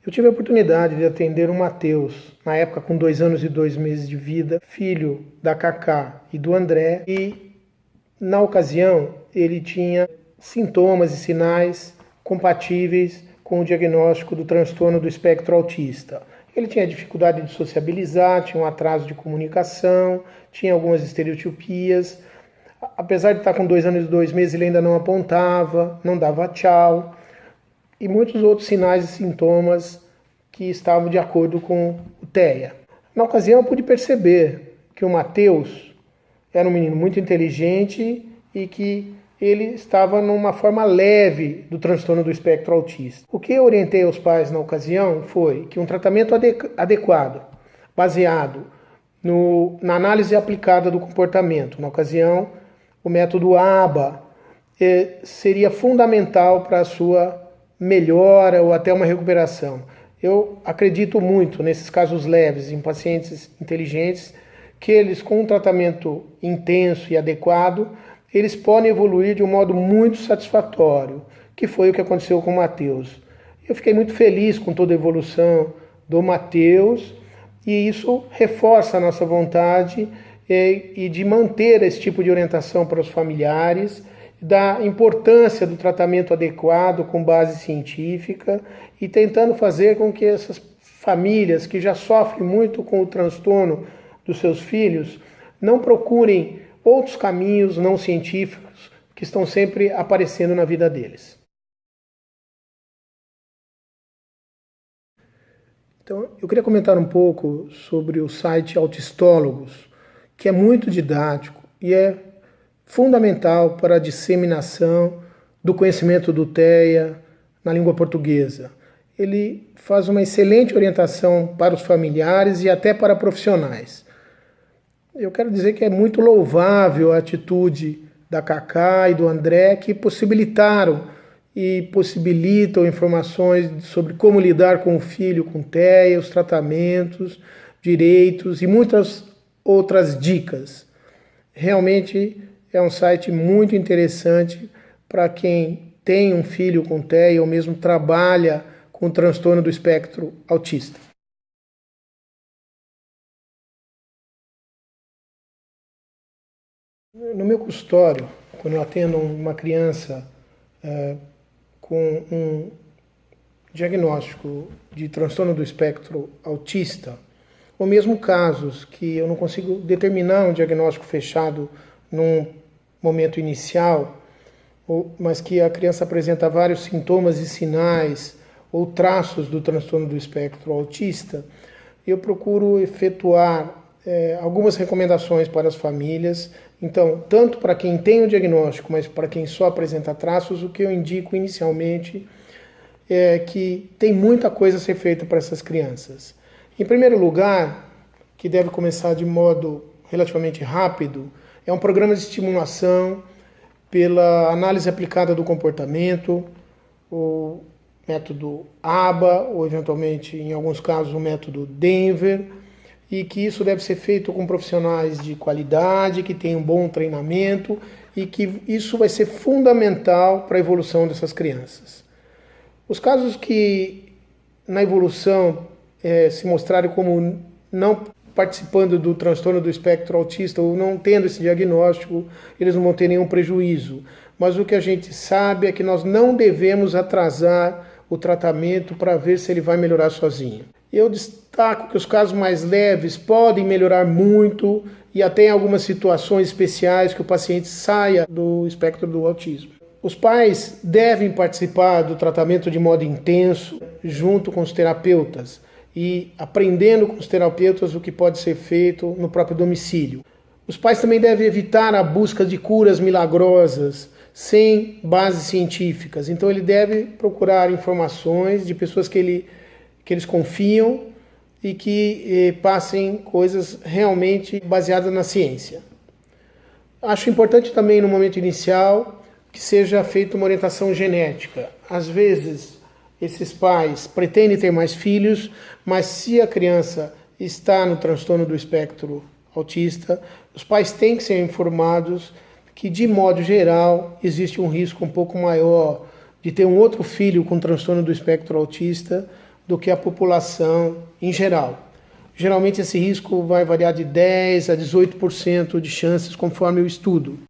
Eu tive a oportunidade de atender o Matheus, na época com 2 anos e 2 meses de vida, filho da Cacá e do André, e na ocasião ele tinha sintomas e sinais compatíveis com o diagnóstico do transtorno do espectro autista. Ele tinha dificuldade de sociabilizar, tinha um atraso de comunicação, tinha algumas estereotipias. Apesar de estar com 2 anos e 2 meses, ele ainda não apontava, não dava tchau, e muitos outros sinais e sintomas que estavam de acordo com o TEA. Na ocasião, eu pude perceber que o Matheus era um menino muito inteligente e que ele estava numa forma leve do transtorno do espectro autista. O que eu orientei aos pais na ocasião foi que um tratamento adequado, baseado na análise aplicada do comportamento, na ocasião, o método ABA, seria fundamental para a sua melhora ou até uma recuperação. Eu acredito muito nesses casos leves, em pacientes inteligentes, que eles, com um tratamento intenso e adequado, eles podem evoluir de um modo muito satisfatório, que foi o que aconteceu com o Matheus. Eu fiquei muito feliz com toda a evolução do Matheus, e isso reforça a nossa vontade e de manter esse tipo de orientação para os familiares, da importância do tratamento adequado com base científica e tentando fazer com que essas famílias que já sofrem muito com o transtorno dos seus filhos não procurem outros caminhos não científicos que estão sempre aparecendo na vida deles. Então, eu queria comentar um pouco sobre o site Autistólogos, que é muito didático e é fundamental para a disseminação do conhecimento do TEA na língua portuguesa. Ele faz uma excelente orientação para os familiares e até para profissionais. Eu quero dizer que é muito louvável a atitude da Cacá e do André, que possibilitam informações sobre como lidar com o filho com TEA, os tratamentos, direitos e muitas outras dicas. Realmente é um site muito interessante para quem tem um filho com TEA ou mesmo trabalha com o transtorno do espectro autista. No meu consultório, quando eu atendo uma criança com um diagnóstico de transtorno do espectro autista, ou mesmo casos que eu não consigo determinar um diagnóstico fechado num momento inicial, mas que a criança apresenta vários sintomas e sinais ou traços do transtorno do espectro autista, eu procuro efetuar algumas recomendações para as famílias. Então, tanto para quem tem o diagnóstico, mas para quem só apresenta traços, o que eu indico inicialmente é que tem muita coisa a ser feita para essas crianças. Em primeiro lugar, que deve começar de modo relativamente rápido, é um programa de estimulação pela análise aplicada do comportamento, o método ABA, ou eventualmente, em alguns casos, o método Denver, e que isso deve ser feito com profissionais de qualidade, que tenham um bom treinamento, e que isso vai ser fundamental para a evolução dessas crianças. Os casos que na evolução se mostrarem como não participando do transtorno do espectro autista ou não tendo esse diagnóstico, eles não vão ter nenhum prejuízo. Mas o que a gente sabe é que nós não devemos atrasar o tratamento para ver se ele vai melhorar sozinho. Eu destaco que os casos mais leves podem melhorar muito e até em algumas situações especiais que o paciente saia do espectro do autismo. Os pais devem participar do tratamento de modo intenso junto com os terapeutas e aprendendo com os terapeutas o que pode ser feito no próprio domicílio. Os pais também devem evitar a busca de curas milagrosas sem bases científicas. Então ele deve procurar informações de pessoas que eles confiam e que passem coisas realmente baseadas na ciência. Acho importante também no momento inicial que seja feita uma orientação genética. Às vezes esses pais pretendem ter mais filhos, mas se a criança está no transtorno do espectro autista, os pais têm que ser informados que, de modo geral, existe um risco um pouco maior de ter um outro filho com transtorno do espectro autista do que a população em geral. Geralmente esse risco vai variar de 10% a 18% de chances conforme o estudo.